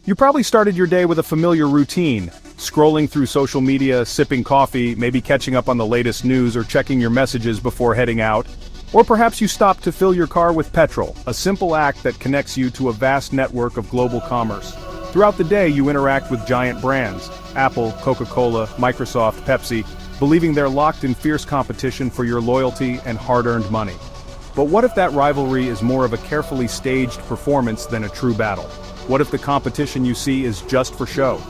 You probably started your day with a familiar routine, scrolling through social media, sipping coffee, maybe catching up on the latest news or checking your messages before heading out. Or perhaps you stopped to fill your car with petrol, a simple act that connects you to a vast network of global commerce. Throughout the day, you interact with giant brands, Apple, Coca-Cola, Microsoft, Pepsi, believing they're locked in fierce competition for your loyalty and hard-earned money. But what if that rivalry is more of a carefully staged performance than a true battle? What if the competition you see is just for show?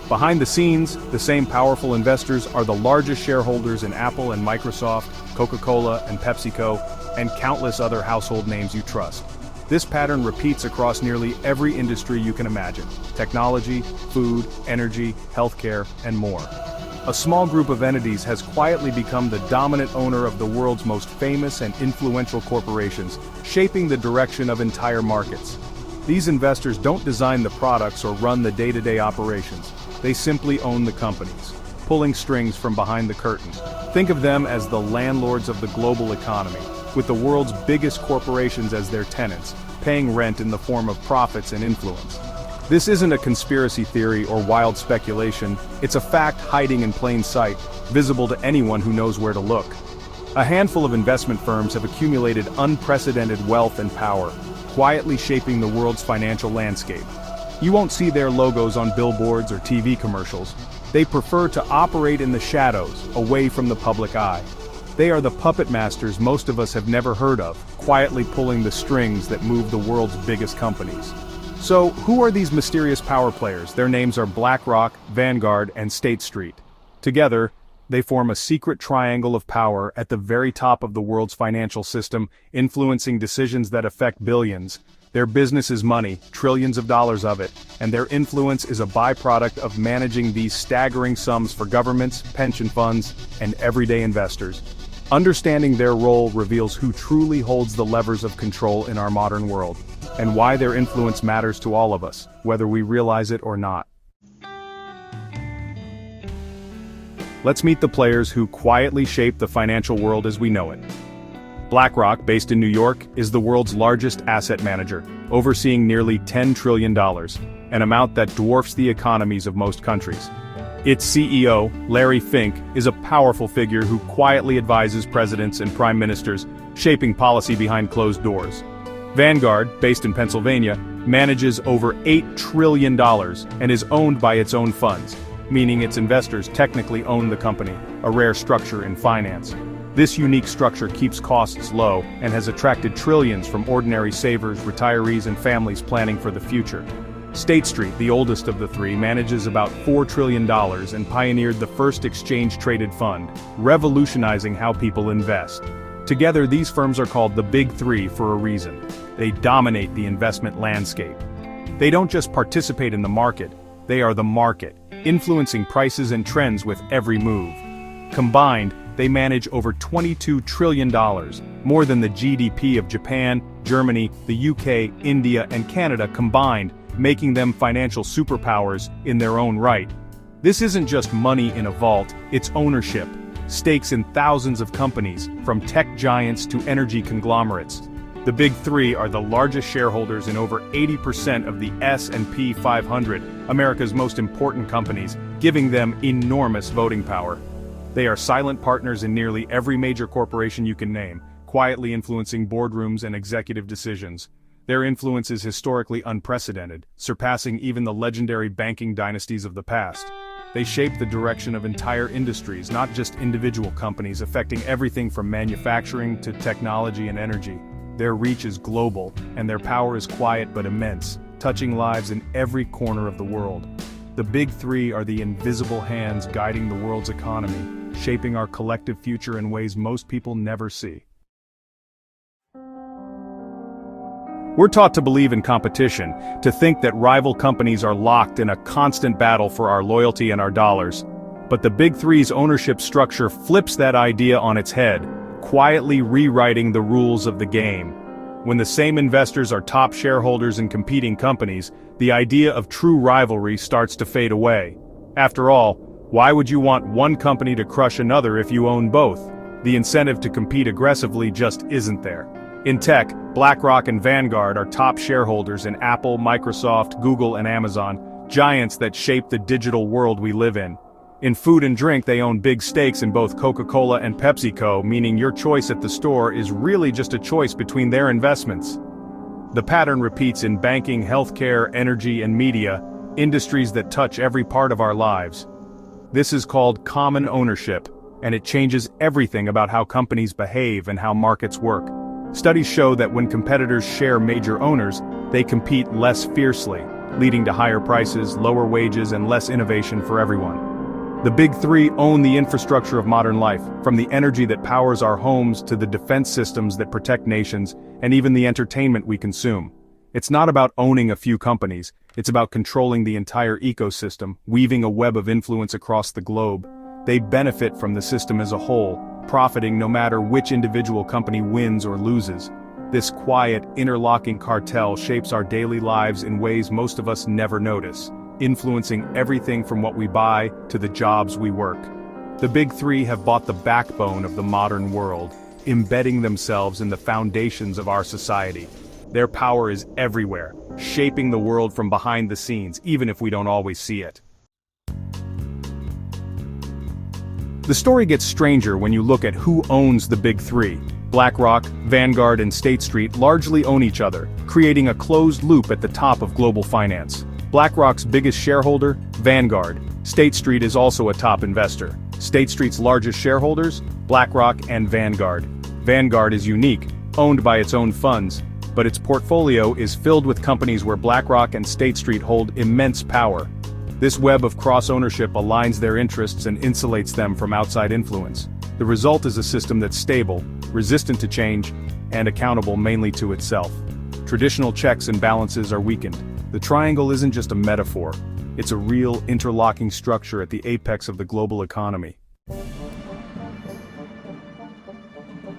Behind the scenes, the same powerful investors are the largest shareholders in Apple and Microsoft, Coca-Cola and PepsiCo, and countless other household names you trust. This pattern repeats across nearly every industry you can imagine: technology, food, energy, healthcare, and more. A small group of entities has quietly become the dominant owner of the world's most famous and influential corporations, shaping the direction of entire markets. These investors don't design the products or run the day-to-day operations. They simply own the companies, pulling strings from behind the curtain. Think of them as the landlords of the global economy, with the world's biggest corporations as their tenants, paying rent in the form of profits and influence. This isn't a conspiracy theory or wild speculation, it's a fact hiding in plain sight, visible to anyone who knows where to look. A handful of investment firms have accumulated unprecedented wealth and power, quietly shaping the world's financial landscape. You won't see their logos on billboards or TV commercials. They prefer to operate in the shadows, away from the public eye. They are the puppet masters most of us have never heard of, quietly pulling the strings that move the world's biggest companies. So, who are these mysterious power players? Their names are BlackRock, Vanguard, and State Street. Together, they form a secret triangle of power at the very top of the world's financial system, influencing decisions that affect billions. Their business is money, trillions of dollars of it, and their influence is a byproduct of managing these staggering sums for governments, pension funds, and everyday investors. Understanding their role reveals who truly holds the levers of control in our modern world, and why their influence matters to all of us, whether we realize it or not. Let's meet the players who quietly shape the financial world as we know it. BlackRock, based in New York, is the world's largest asset manager, overseeing nearly $10 trillion, an amount that dwarfs the economies of most countries. Its CEO, Larry Fink, is a powerful figure who quietly advises presidents and prime ministers, shaping policy behind closed doors. Vanguard, based in Pennsylvania, manages over $8 trillion and is owned by its own funds, meaning its investors technically own the company, a rare structure in finance. This unique structure keeps costs low and has attracted trillions from ordinary savers, retirees, and families planning for the future. State Street, the oldest of the three, manages about $4 trillion and pioneered the first exchange-traded fund, revolutionizing how people invest. Together, these firms are called the Big Three for a reason. They dominate the investment landscape. They don't just participate in the market, they are the market, influencing prices and trends with every move. Combined, they manage over $22 trillion, more than the GDP of Japan, Germany, the UK, India, and Canada combined, making them financial superpowers in their own right. This isn't just money in a vault, it's ownership. Stakes in thousands of companies, from tech giants to energy conglomerates. The Big Three are the largest shareholders in over 80% of the S&P 500, America's most important companies, giving them enormous voting power. They are silent partners in nearly every major corporation you can name, quietly influencing boardrooms and executive decisions. Their influence is historically unprecedented, surpassing even the legendary banking dynasties of the past. They shape the direction of entire industries, not just individual companies, affecting everything from manufacturing to technology and energy. Their reach is global, and their power is quiet but immense, touching lives in every corner of the world. The Big Three are the invisible hands guiding the world's economy, shaping our collective future in ways most people never see. We're taught to believe in competition, to think that rival companies are locked in a constant battle for our loyalty and our dollars. But the Big Three's ownership structure flips that idea on its head, quietly rewriting the rules of the game. When the same investors are top shareholders in competing companies, the idea of true rivalry starts to fade away. After all, why would you want one company to crush another if you own both? The incentive to compete aggressively just isn't there. In tech, BlackRock and Vanguard are top shareholders in Apple, Microsoft, Google, and Amazon, giants that shape the digital world we live in. In food and drink, they own big stakes in both Coca-Cola and PepsiCo, meaning your choice at the store is really just a choice between their investments. The pattern repeats in banking, healthcare, energy, and media, industries that touch every part of our lives. This is called common ownership, and it changes everything about how companies behave and how markets work. Studies show that when competitors share major owners, they compete less fiercely, leading to higher prices, lower wages, and less innovation for everyone. The Big Three own the infrastructure of modern life, from the energy that powers our homes to the defense systems that protect nations, and even the entertainment we consume. It's not about owning a few companies, it's about controlling the entire ecosystem, weaving a web of influence across the globe. They benefit from the system as a whole, profiting no matter which individual company wins or loses. This quiet, interlocking cartel shapes our daily lives in ways most of us never notice, influencing everything from what we buy to the jobs we work. The Big Three have bought the backbone of the modern world, embedding themselves in the foundations of our society. Their power is everywhere, shaping the world from behind the scenes, even if we don't always see it. The story gets stranger when you look at who owns the Big Three. BlackRock, Vanguard, and State Street largely own each other, creating a closed loop at the top of global finance. BlackRock's biggest shareholder, Vanguard. State Street is also a top investor. State Street's largest shareholders, BlackRock and Vanguard. Vanguard is unique, owned by its own funds, but its portfolio is filled with companies where BlackRock and State Street hold immense power. This web of cross-ownership aligns their interests and insulates them from outside influence. The result is a system that's stable, resistant to change, and accountable mainly to itself. Traditional checks and balances are weakened. The triangle isn't just a metaphor, it's a real interlocking structure at the apex of the global economy.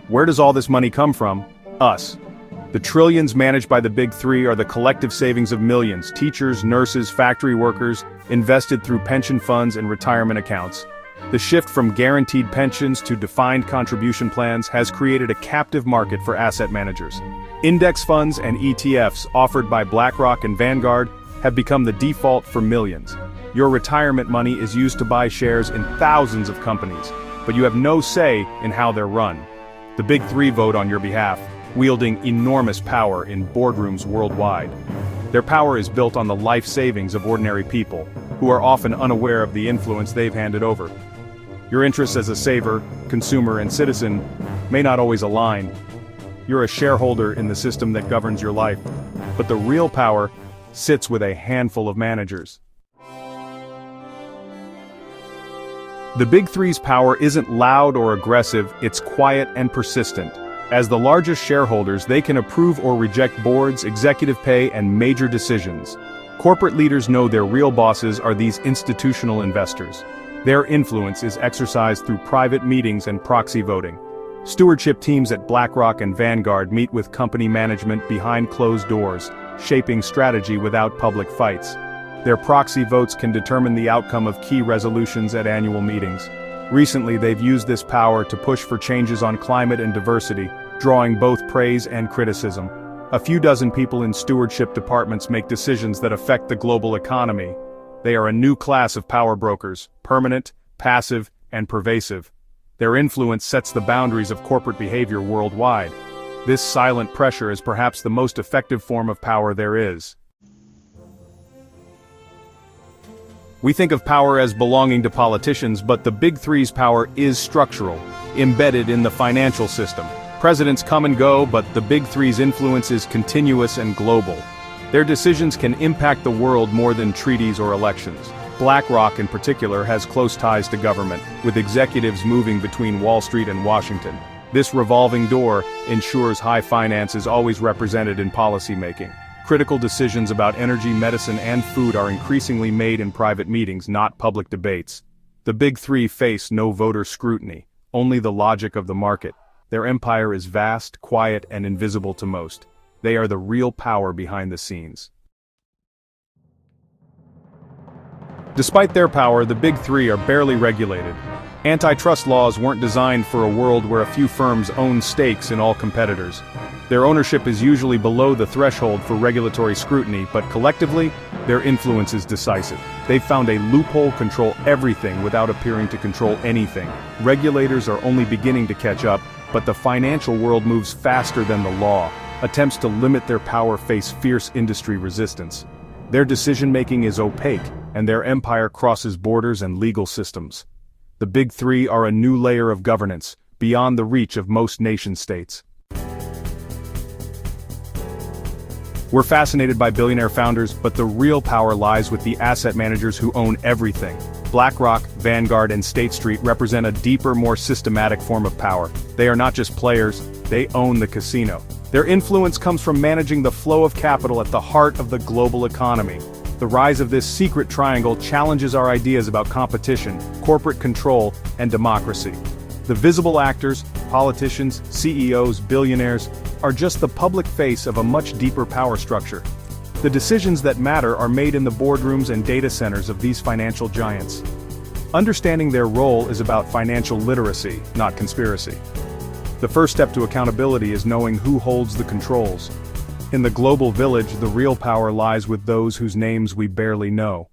Where does all this money come from? Us. The trillions managed by the Big Three are the collective savings of millions, teachers, nurses, factory workers, invested through pension funds and retirement accounts. The shift from guaranteed pensions to defined contribution plans has created a captive market for asset managers. Index funds and ETFs offered by BlackRock and Vanguard have become the default for millions. Your retirement money is used to buy shares in thousands of companies, but you have no say in how they're run. The Big Three vote on your behalf, wielding enormous power in boardrooms worldwide. Their power is built on the life savings of ordinary people, who are often unaware of the influence they've handed over. Your interests as a saver, consumer, and citizen may not always align. You're a shareholder in the system that governs your life, but the real power sits with a handful of managers. The Big Three's power isn't loud or aggressive, it's quiet and persistent. As the largest shareholders, they can approve or reject boards, executive pay, and major decisions. Corporate leaders know their real bosses are these institutional investors. Their influence is exercised through private meetings and proxy voting. Stewardship teams at BlackRock and Vanguard meet with company management behind closed doors, shaping strategy without public fights. Their proxy votes can determine the outcome of key resolutions at annual meetings. Recently, they've used this power to push for changes on climate and diversity, drawing both praise and criticism. A few dozen people in stewardship departments make decisions that affect the global economy. They are a new class of power brokers, permanent, passive, and pervasive. Their influence sets the boundaries of corporate behavior worldwide. This silent pressure is perhaps the most effective form of power there is. We think of power as belonging to politicians, but the Big Three's power is structural, embedded in the financial system. Presidents come and go, but the Big Three's influence is continuous and global. Their decisions can impact the world more than treaties or elections. BlackRock in particular has close ties to government, with executives moving between Wall Street and Washington. This revolving door ensures high finance is always represented in policymaking. Critical decisions about energy, medicine, and food are increasingly made in private meetings, not public debates. The Big Three face no voter scrutiny, only the logic of the market. Their empire is vast, quiet, and invisible to most. They are the real power behind the scenes. Despite their power, the Big Three are barely regulated. Antitrust laws weren't designed for a world where a few firms own stakes in all competitors. Their ownership is usually below the threshold for regulatory scrutiny, but collectively, their influence is decisive. They've found a loophole to control everything without appearing to control anything. Regulators are only beginning to catch up, but the financial world moves faster than the law. Attempts to limit their power face fierce industry resistance. Their decision-making is opaque, and their empire crosses borders and legal systems. The Big Three are a new layer of governance, beyond the reach of most nation-states. We're fascinated by billionaire founders, but the real power lies with the asset managers who own everything. BlackRock, Vanguard, and State Street represent a deeper, more systematic form of power. They are not just players, they own the casino. Their influence comes from managing the flow of capital at the heart of the global economy. The rise of this secret triangle challenges our ideas about competition, corporate control, and democracy. The visible actors, politicians, CEOs, billionaires, are just the public face of a much deeper power structure. The decisions that matter are made in the boardrooms and data centers of these financial giants. Understanding their role is about financial literacy, not conspiracy. The first step to accountability is knowing who holds the controls. In the global village, the real power lies with those whose names we barely know.